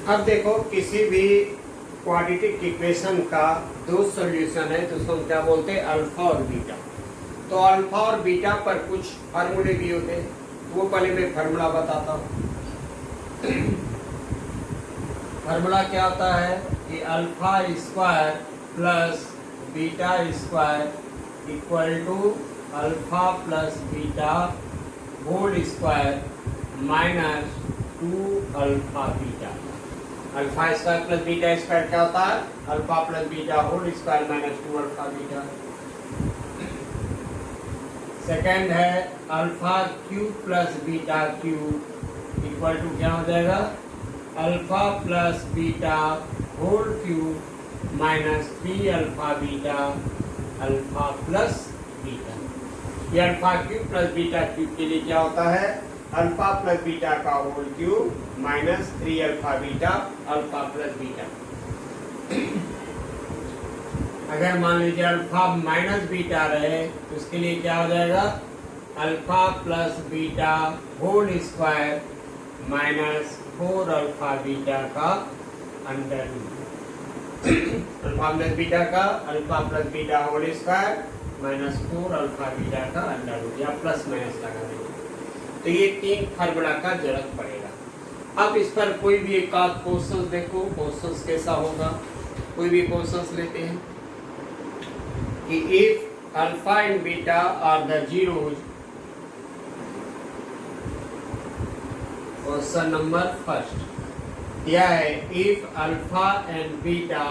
अब देखो किसी भी क्वाड्रेटिक इक्वेशन का दो सॉल्यूशन है तो उसको हम क्या बोलते हैं, अल्फा और बीटा। तो अल्फा और बीटा पर कुछ फार्मूले भी होते हैं, वो पहले मैं फार्मूला बताता हूँ। फार्मूला क्या होता है कि alpha square plus beta square equal to alpha plus beta whole square minus 2 alpha beta. Alpha square plus beta square क्या होता है, alpha plus beta whole square minus 2 alpha beta. Second है alpha cube plus beta cube equal to क्या हो जाएगा, alpha plus beta whole cube minus 3 alpha beta alpha plus beta. ये alpha cube plus beta cube के लिए क्या होता है, अल्फा प्लस बीटा का whole cube minus 3 alpha beta alpha plus beta. अगर मान लीजिए अल्फा माइनस बीटा रहे तो उसके लिए क्या हो जाएगा, alpha plus beta whole square minus 4 alpha beta का under root. Alpha plus beta का alpha plus beta whole square minus 4 alpha beta का अंडर रूट, या प्लस माइनस लगा देंगे। तो ये 3 फार्मूला का जरूरत पड़ेगा। अब इस पर कोई भी एक आध क्वेश्चन देखो, क्वेश्चन कैसा होगा। कोई भी क्वेश्चन लेते हैं कि if alpha and beta are the zeros, question number first यह है, if alpha and beta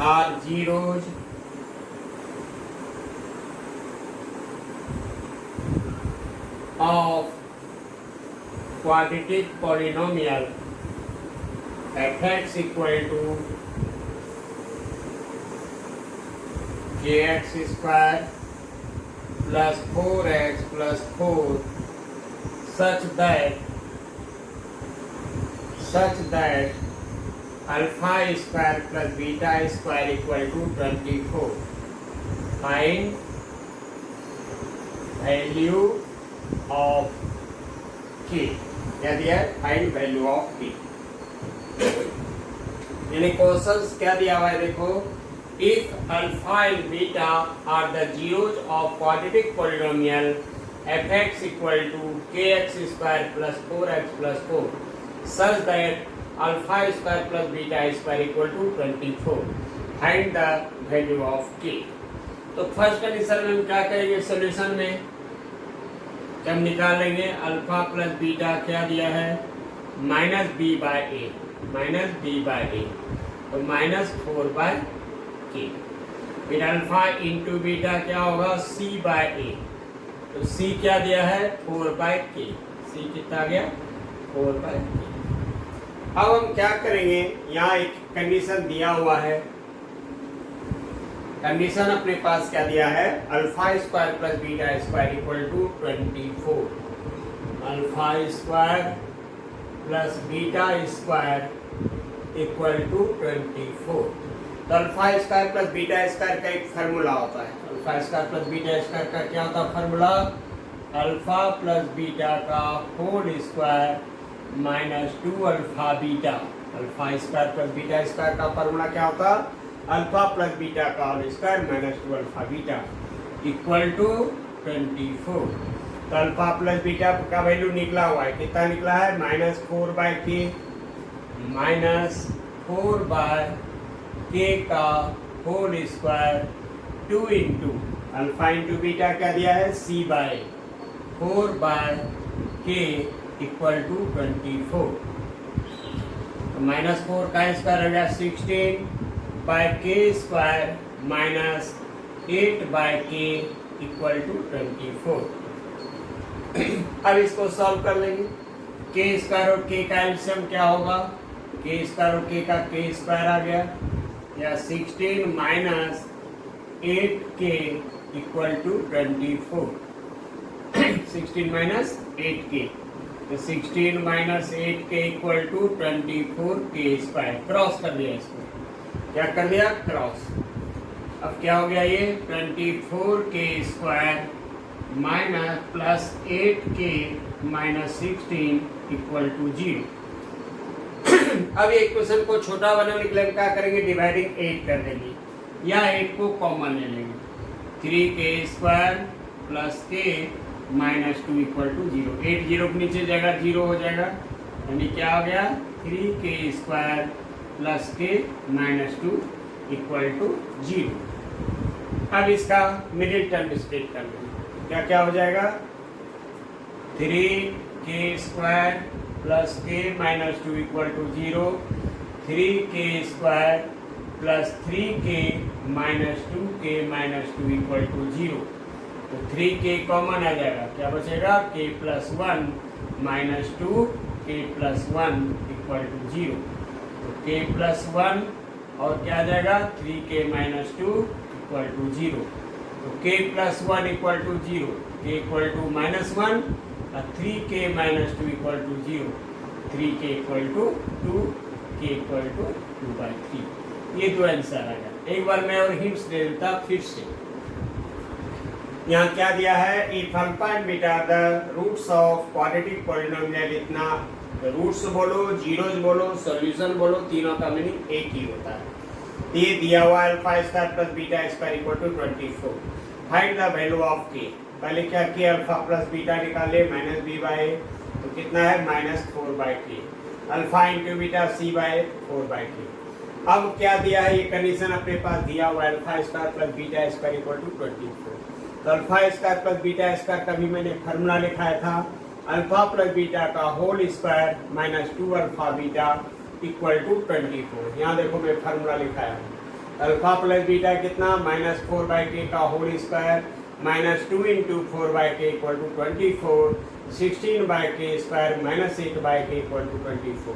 are zeros of quadratic polynomial fx equal to kx square plus 4x plus 4 such that alpha square plus beta square equal to 24. Find value of k। क्या दिया है, find value of k। यानी questions क्या दिया हुआ है देखो, if alpha and beta are the zeros of quadratic polynomial fx equal to kx square plus 4x plus 4 such that alpha square plus beta square equal to 24, find the value of k। तो first condition में हम क्या करेंगे, solution में जब निकालेंगे alpha plus beta क्या दिया है, माइनस बी बाय ए, माइनस बी बाय ए, तो माइनस 4 बाय के। फिर अल्फा इंटू बीटा क्या होगा, सी बाय ए, तो सी क्या दिया है, 4 बाय के। सी कितना गया, 4 बाय के। अब हम क्या करेंगे, यहाँ एक कंडीशन दिया हुआ है। कंडीशन अपने पास क्या दिया है, alpha square plus beta square equal to 24। Alpha square plus beta square equal to 24। तो alpha square plus beta square का एक फार्मूला होता है। Alpha square plus beta square का क्या होता है फार्मूला, अल्फा प्लस बीटा का whole square minus 2 alpha beta. Alpha square plus beta square का फार्मूला क्या होता है, अल्फा प्लस बीटा का whole square minus 2 alpha beta equal to 24। तो अल्फा प्लस बीटा का वैल्यू निकला हुआ है, कितना निकला है, minus 4 by k, minus 4 by k का whole square 2 into alpha into beta क्या दिया है, c by 4 by k equal to 24। तो माइनस 4 का स्क्वायर हो गया 16 बाय के square minus 8 bye k equal to 24। अब इसको सॉल्व कर लेंगे। के स्क्वायर और के का एलसीएम क्या होगा, के स्क्वायर और के का के स्क्वायर आ गया, या 16 minus 8k equal to 24। 16 minus 8k, तो 16 minus 8k equal to 24k square. Cross कर दिया इसको, क्या कर दिया, क्रॉस। अब क्या हो गया ये 24k square minus plus 8k minus 16 equal to 0। अब एक क्वेश्चन को छोटा बनाने के लिए क्या करेंगे, डिवाइडिंग 8 कर देंगे या 8 को कॉमन ले लेंगे। 3k² plus k minus 2 equal to 0। 8 0 के नीचे जाएगा 0 हो जाएगा, यानी क्या हो गया 3k² plus k minus 2 equal to 0। अब इसका मिडिल टर्म स्प्लिट कर देंगे, क्या क्या हो जाएगा 3k² plus k minus 2 equal to 0, 3k² plus 3k minus 2k minus 2 equal to 0। तो 3k कॉमन आ जाएगा, क्या बचेगा k plus 1 minus 2 k plus 1 equal to 0। तो k प्लस 1 और क्या आ जाएगा 3k माइनस 2 इक्वल टू 0। तो k plus 1 equal to 0, k equal to minus 1 और 3k minus 2 equal to 0, 3k equal to 2, k equal to 2/3। ये दो answer आ गया। एक बार मैं और हिंट्स दे देता फिर से। यहाँ क्या दिया है, if alpha and beta the roots of quadratic polynomial, इतना रूट्स बोलो जीरोज बोलो सॉल्यूशन बोलो, तीनों का मीनिंग एक ही होता है। ये दिया हुआ alpha square plus beta square equal to 24। Find the value of K. पहले क्या किया, अल्फा प्लस बीटा निकाले माइनस बी बाय, तो कितना है minus 4/k। Alpha into beta C by 4/k। अब क्या दिया है, ये कंडीशन अपने पास दिया हुआ alpha square plus beta square equal to 24। तो alpha square plus beta square का भी मैंने फॉर्मूला लिखाया था, अल्फा प्लस बीटा का whole square minus 2 alpha beta equal to 24। यहाँ देखो मैं फॉर्मूला लिखाया हूँ, अल्फा प्लस बीटा कितना माइनस 4/k का whole square minus 2 into 4/k equal to 24, 16/k square minus 8/k equal to 24।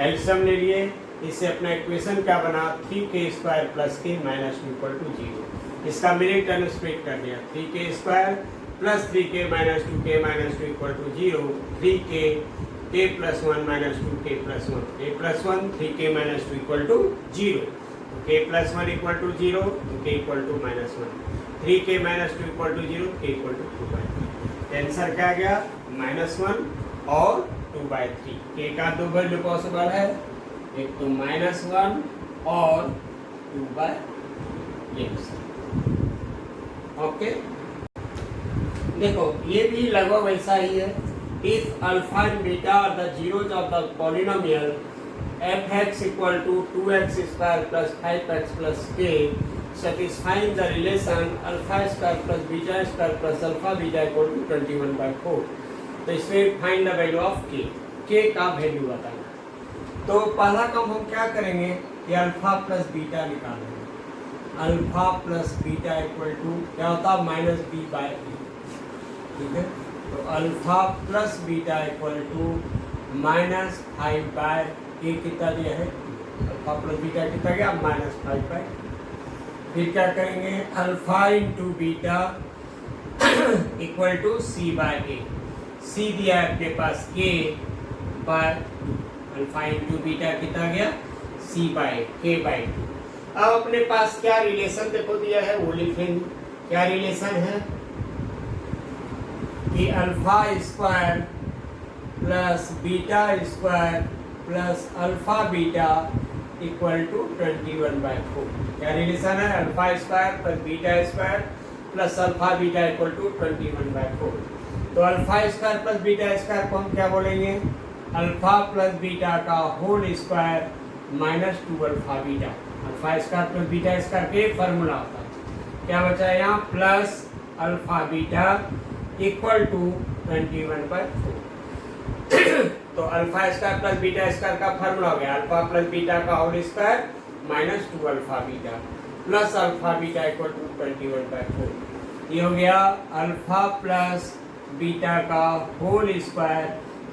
LCM ले लिए, इससे अपना इक्वेशन क्या बना 3k² plus k minus 2 equal to 0। इसका मिडिल टर्म स्प्लिट कर दिया, 3k² plus 3k minus 2k minus 2 equal to 0, 3k k plus 1 minus 2k plus 1 k plus 1 3k minus 2 equal to 0। k plus 1 equal to 0, तो k equal to minus 1, 3k minus 2 equal to 0, k equal to 2/3। Answer क्या गया -1 और 2/3। k का दो value possible है, एक तो -1 और 2/3। ओके, देखो ये भी लगभग वैसा ही है। If alpha and beta are the zeros of the polynomial f(x) equal to 2x square plus 5x plus k, satisfying the relation alpha square plus beta square plus alpha beta equal to 21/4। तो इसमें find the value of k का value बताना। तो पहला काम हम क्या करेंगे कि अल्फा प्लस बीटा निकालेंगे। Alpha plus beta equal to क्या होता है -b/a, ठीक है। तो alpha plus beta equal to -5/a कितना दिया है, अल्फा प्लस बीटा कितना गया -5/। फिर क्या करेंगे, alpha into beta equal to c/a। c दिया है अपने पास k/2, अल्फा इंटू बीटा कितना गया c/a, k/2। अब अपने पास क्या रिलेशन देखो दिया है वो लिखेंगे। क्या रिलेशन है कि alpha square plus beta square plus alpha beta equal to 21/4। क्या रिलेशन है, alpha square plus beta square plus alpha beta equal to 21/4। तो alpha square plus beta square को हम क्या बोलेंगे, अल्फा प्लस बीटा का whole square minus 2 alpha beta. Alpha square plus beta square के formula होता है, क्या बचा है यहाँ plus alpha beta equal to 21/4। तो alpha square plus beta square का फॉर्मूला हो गया, अल्फा प्लस बीटा का whole square minus 2 alpha beta plus alpha beta equal to 21/4। ये हो गया अल्फा प्लस बीटा का whole square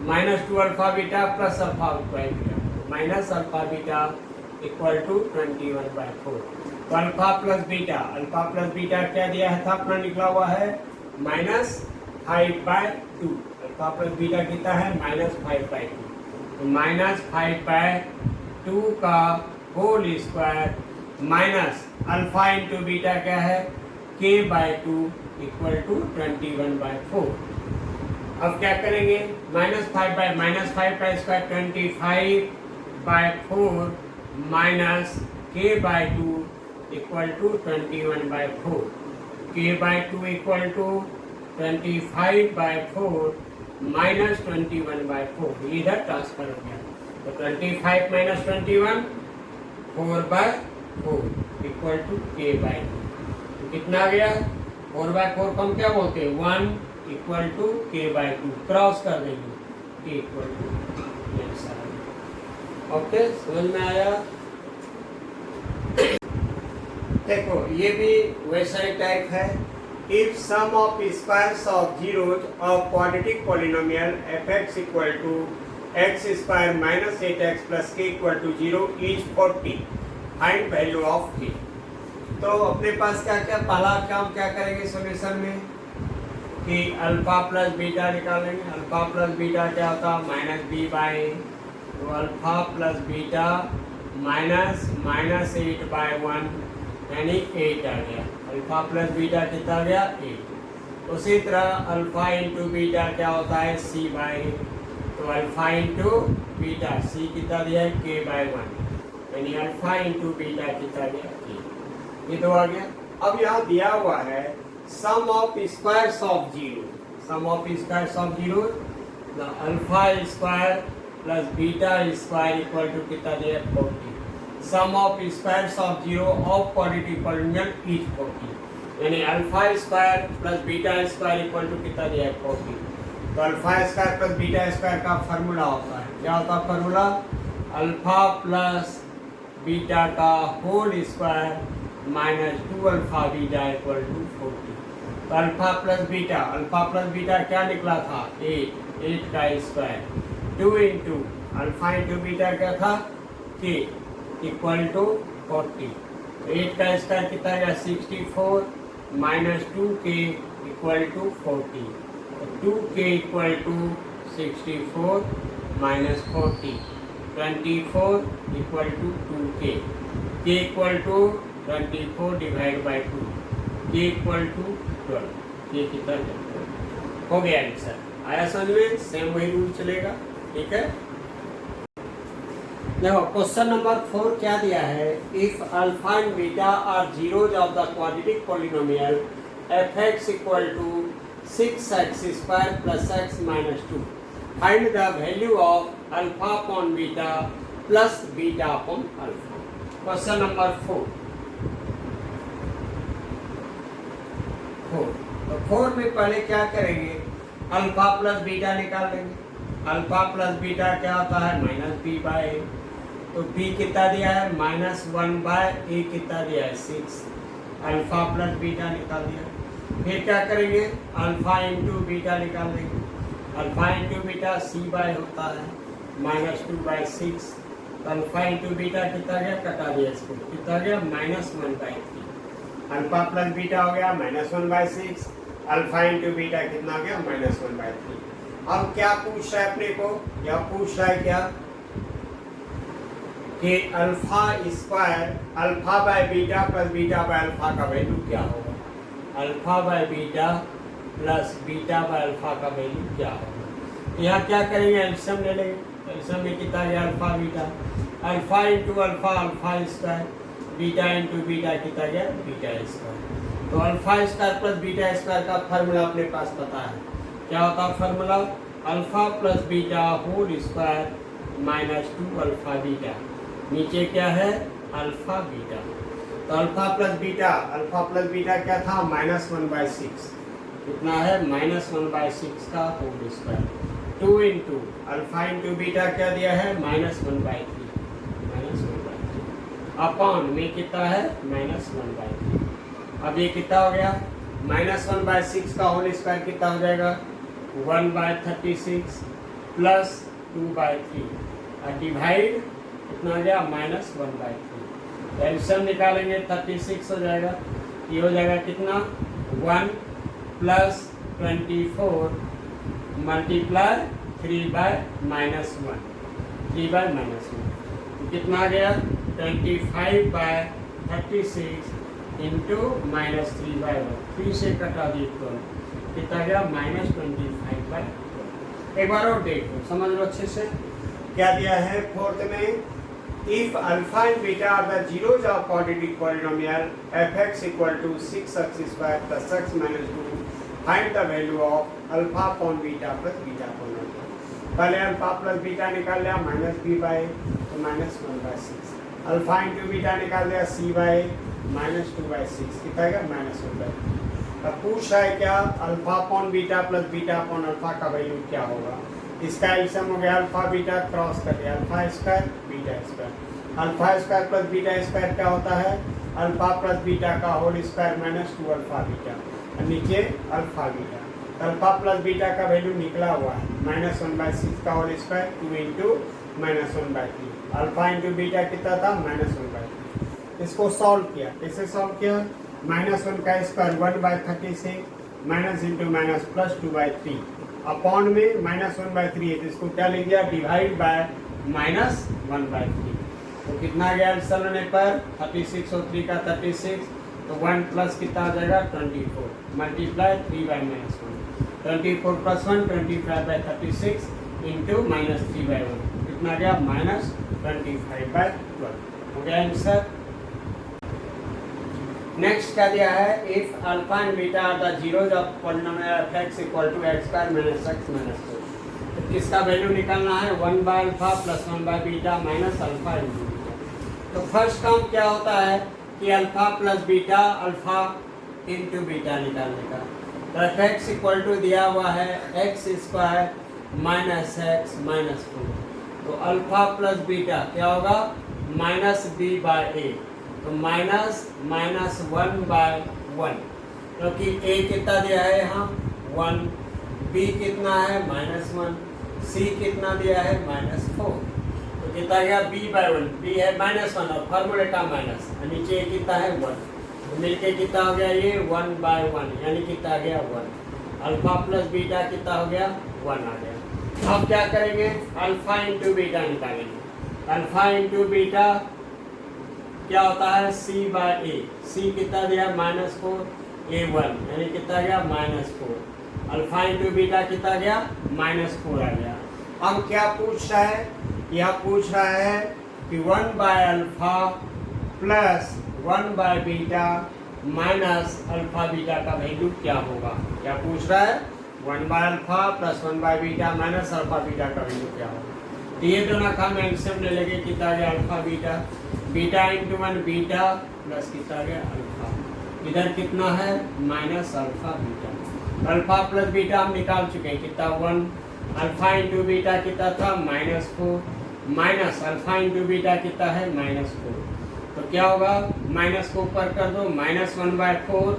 minus 2 alpha beta plus alpha beta minus alpha beta equal to 21/4। तो alpha plus beta क्या दिया है था अपना निकला हुआ है -5/2। अल्फा प्लस बीटा कितना है -5/2। तो -5/2 का whole square minus alpha into beta क्या है k/2 इक्वल टू 21/4। अब क्या करेंगे, -5 बाय -5 का square 25/4 minus k/2 equal to 21/4। k/2 equal to 25/4 minus 21/4, इधर ट्रांसफर हो गया। तो 25 माइनस 21 4/4 इक्वल टू k/2। तो कितना आ गया, 4/4 को हम क्या बोलते हैं, 1 इक्वल टू k/2, क्रॉस कर देंगे k इक्वल टू। ओके, समझ में आया। देखो ये भी वैसा ही टाइप है। If sum of squares of zeros of quadratic polynomial fx equal to x square minus 8x plus k equal to 0 is 40, find value of k। तो अपने पास क्या क्या, पहला काम क्या करेंगे सॉल्यूशन में कि अल्फा प्लस बीटा निकालेंगे। अल्फा प्लस बीटा क्या होता है, -b/a। तो अल्फा प्लस बीटा -(-8/1) यानी 8 आ गया। अल्फा प्लस बीटा कितना आ गया, 8। उसी तरह अल्फा इंटू बीटा क्या होता है, c/a। तो अल्फा इंटू बीटा c कितना दिया है, k/1, यानी अल्फा इंटू बीटा कितना दिया, k। ये तो आ गया। अब यहाँ दिया हुआ है sum of squares of zero. Sum of squares of zero, the alpha square plus beta square equal to कितना दिया, 40। Sum of squares of zero of quadratic polynomial is 40, यानी alpha square plus beta square equal to कितना दिया है, 40। तो alpha square plus beta square का formula होता है, क्या होता है फार्मूला, अल्फा प्लस बीटा का whole square minus 2 alpha beta equal to 40। तो अल्फा प्लस बीटा क्या निकला था, 8 का square 2 into alpha into beta क्या था, k इक्वल टू 40। 8 का स्क्वायर कितना है, 64 minus 2k equal to 40। 2k equal to 64 minus 40, 24 equal to 2k। k equal to 24 divide by 2, k equal to 12। ये कितना हो गया आंसर। आया समझ में, सेम वही रूल चलेगा, ठीक है। देखो क्वेश्चन नंबर 4 क्या दिया है, if alpha and beta are zeros of the quadratic polynomial fx equal to 6x square plus x minus 2, find the value of alpha upon beta plus beta upon alpha. Question number 4। तो 4 में पहले क्या करेंगे, alpha plus beta निकाल लेंगे। Alpha plus beta क्या होता है, -b/a। तो b कितना दिया है, -1/a कितना दिया है, 6। अल्फा प्लस बीटा निकाल दिया। फिर क्या करेंगे, अल्फा इंटू बीटा निकाल लेंगे। अल्फा इंटू बीटा c/, होता है -2/6। तो अल्फा इंटू बीटा कितना गया, कटा दिया इसको, कितना गया, -1/3। अल्फा प्लस बीटा हो गया -1/6, अल्फा इंटू बीटा कितना गया, -1/3। अब क्या पूछ रहा है अपने को, यह पूछ रहा है क्या कि alpha square alpha by beta plus beta by alpha का वैल्यू क्या होगा। Alpha by beta plus beta by alpha का वैल्यू क्या होगा। यहाँ क्या करेंगे, एल्सियम ले लेंगे। एल्सियम में कितना गया, alpha beta, alpha into alpha alpha square, beta into beta कितना गया, बीटा स्क्वायर। तो alpha square plus beta square का फार्मूला अपने पास पता है, क्या होता है formula, alpha plus beta whole square minus 2 alpha beta, नीचे क्या है, अल्फा बीटा। तो अल्फा प्लस बीटा क्या था, -1/6, कितना है, -1/6 का whole square, 2 into alpha into beta क्या दिया है, -1/3 अपॉन में कितना है, -1/3। अब ये कितना हो गया, -1/6 का होल स्क्वायर कितना हो जाएगा, 1/36 प्लस 2/3 और डिवाइड कितना हो गया, -1/3। एल्सियम निकालेंगे 36 हो जाएगा, ये हो जाएगा कितना, 1 प्लस 24 मल्टीप्लाई 3/-1, 3/-1 कितना आ गया, 25/36 इंटू -3/1, 3 से कटा दी तो कितना गया -25/12। एक बार और देखो, समझ लो अच्छे से। क्या दिया है फोर्थ में, if alpha and beta are the zeros of quadratic polynomial fx equal to 6x² + x - 2, find the value of alpha upon beta plus beta upon alpha. पहले अल्फा प्लस बीटा निकाल लिया -b/, तो -1/6। Alpha into beta निकाल दिया c/-2/6, कितना गया -1/3। अब पूछ रहा है क्या, alpha upon beta plus beta upon alpha का वैल्यू क्या होगा। इसका एलसीएम हो गया अल्फा बीटा, क्रॉस कर दिया alpha square beta square. Alpha square plus beta square क्या होता है, अल्फा प्लस बीटा का होल स्क्वायर -2 अल्फा बीटा, और नीचे alpha beta. Alpha plus beta का वैल्यू निकला हुआ है -1/6 का whole square 2 into -1/3। Alpha into beta कितना था -1/3। इसको सॉल्व किया, कैसे सॉल्व किया, -1 का square 1/36 minus into minus plus 2/3 upon में -1/3 है, तो इसको क्या लिख दिया, डिवाइड बाय -1/3। तो कितना गया आंसर लेने पर 36 और 3 का 36, तो 1 प्लस कितना आ जाएगा 24 मल्टीप्लाई 3/-1, 24 + 1 25/36 इंटू -3/1, कितना गया -25/12 हो गया आंसर। नेक्स्ट क्या दिया है, if alpha and beta are the zeros of polynomial fx equal to x² - x - 2, तो किसका वैल्यू निकालना है, 1/अल्फा प्लस 1/बीटा माइनस अल्फा इंटू बीटा। तो फर्स्ट काम क्या होता है कि alpha plus beta, alpha into beta निकालने का। तो fx इक्वल टू दिया हुआ है x² - x - 4, तो अल्फा प्लस बीटा क्या होगा -b/a, तो -(1/1), क्योंकि a कितना दिया है यहाँ 1, b कितना है -1, c कितना दिया है -4, तो कितना गया b/1, b है -1 और फॉर्मूले का माइनस, नीचे कितना है 1, तो मिलके कितना हो गया ये 1/1, यानी कितना आ गया 1। अल्फा प्लस बीटा कितना हो गया 1 आ गया। अब क्या करेंगे, अल्फा इंटू बीटा निकालेंगे। अल्फा इंटू बीटा क्या होता है c/a, c कितना दिया -4, a1 यानी कितना गया -4। अल्फा इंटू बीटा कितना गया -4 आ गया। अब क्या पूछ रहा है, यह पूछ रहा है कि 1/अल्फा प्लस 1/बीटा माइनस अल्फा बीटा का वैल्यू क्या होगा। क्या पूछ रहा है, 1/अल्फा प्लस 1/बीटा माइनस अल्फा बीटा का वैल्यू क्या होगा। तो ये दोनों काम एलसीएम ले लेंगे, कितना गया alpha beta, beta into 1 beta plus कितना गया अल्फा, इधर कितना है -alpha beta. Alpha plus beta हम निकाल चुके हैं, कितना 1, अल्फा इंटू बीटा कितना था -4, माइनस अल्फा इंटू बीटा कितना है -4, तो क्या होगा माइनस को ऊपर कर दो, -1/4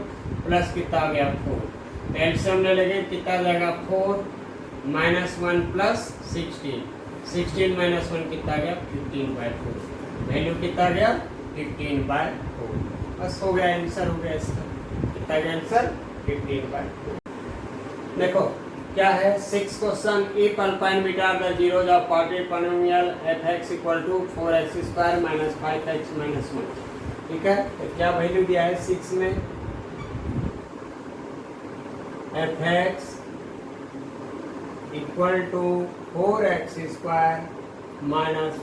प्लस कितना आ गया 4, तो एलसीएम ले लेंगे, कितना जाएगा 4 -1 प्लस 16, 16 - 1 कितना गया 15/4, वैल्यू कितना गया 15/4। बस हो गया आंसर, हो गया इसका, कितना गया आंसर 15/4। देखो क्या है 6 question, if alpha and beta are the zeros of quadratic polynomial fx equal to 4x² - 5x - 1, ठीक है। तो क्या वैल्यू दिया है 6 में, fx equal to 4x² -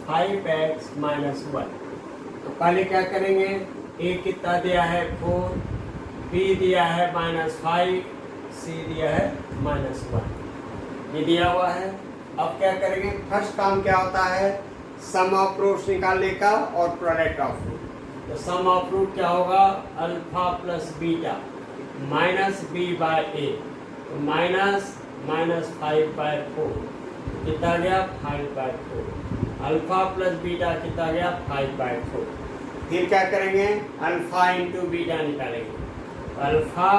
5x - 1। तो पहले क्या करेंगे, a कितना दिया है 4, b दिया है -5, c दिया है -1, ये दिया हुआ है। अब क्या करेंगे, फर्स्ट काम क्या होता है, सम ऑफ रूट्स निकालने का और प्रोडक्ट ऑफ रूट। तो सम ऑफ रूट क्या होगा, अल्फा प्लस बीटा -b/a, तो -5/4 कितना गया 5/4, अल्फा प्लस बीटा कितना गया 5/4। फिर क्या करेंगे, अल्फा इंटू बीटा निकालेंगे। अल्फा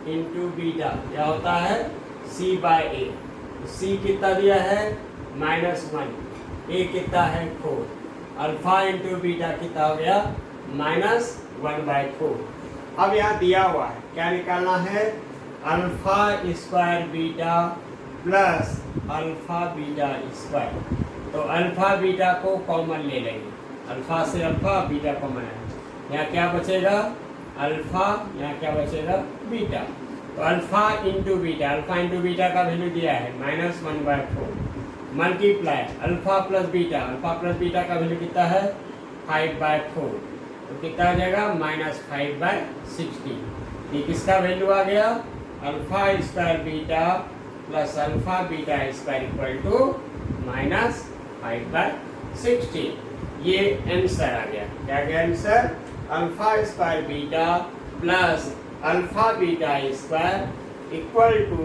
इंटू बीटा क्या होता है c/a, c कितना दिया है -1, a कितना है 4, अल्फा इंटू बीटा कितना हो गया -1/4। अब यहाँ दिया हुआ है क्या निकालना है, alpha square beta plus alpha beta square. तो अल्फा बीटा को कॉमन ले लेंगे, अल्फा से अल्फा बीटा कॉमन है, यहाँ क्या बचेगा अल्फा, यहाँ क्या बचेगा बीटा। तो अल्फा इंटू बीटा का वैल्यू दिया है -1/4 मल्टीप्लाई अल्फा प्लस बीटा का वैल्यू कितना है 5/4, तो कितना आ जाएगा -5/60। ये किसका वैल्यू आ गया alpha square beta plus alpha beta square equal to -5/60। ये आंसर आ गया। क्या गया answer alpha square beta plus alpha beta square equal to